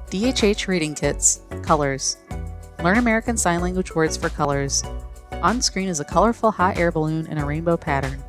DHH Reading Kits, Colors. Learn American Sign Language words for colors. On screen is a colorful hot air balloon in a rainbow pattern.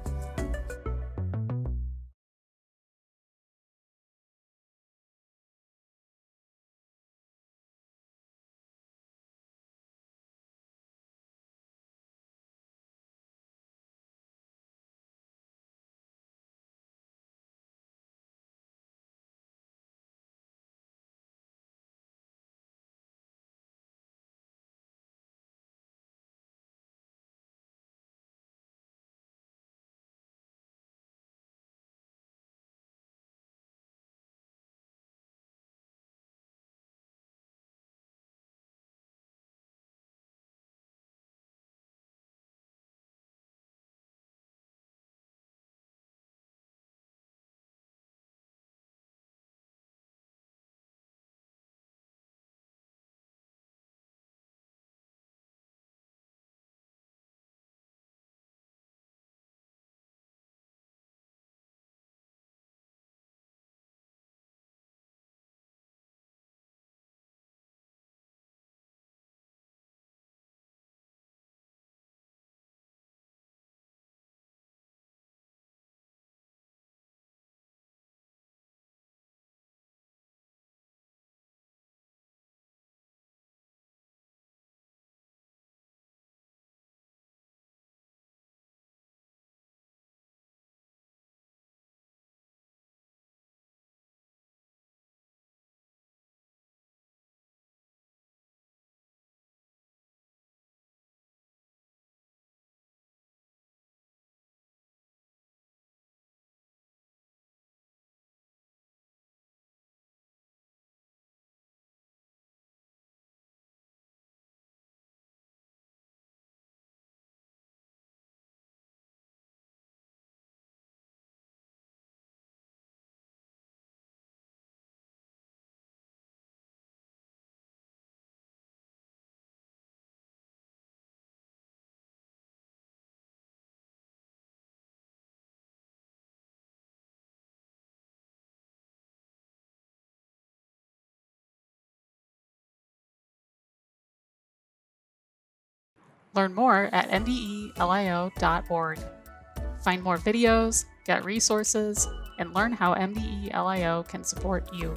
Learn more at mdelio.org. Find more videos, get resources, and learn how MDELIO can support you.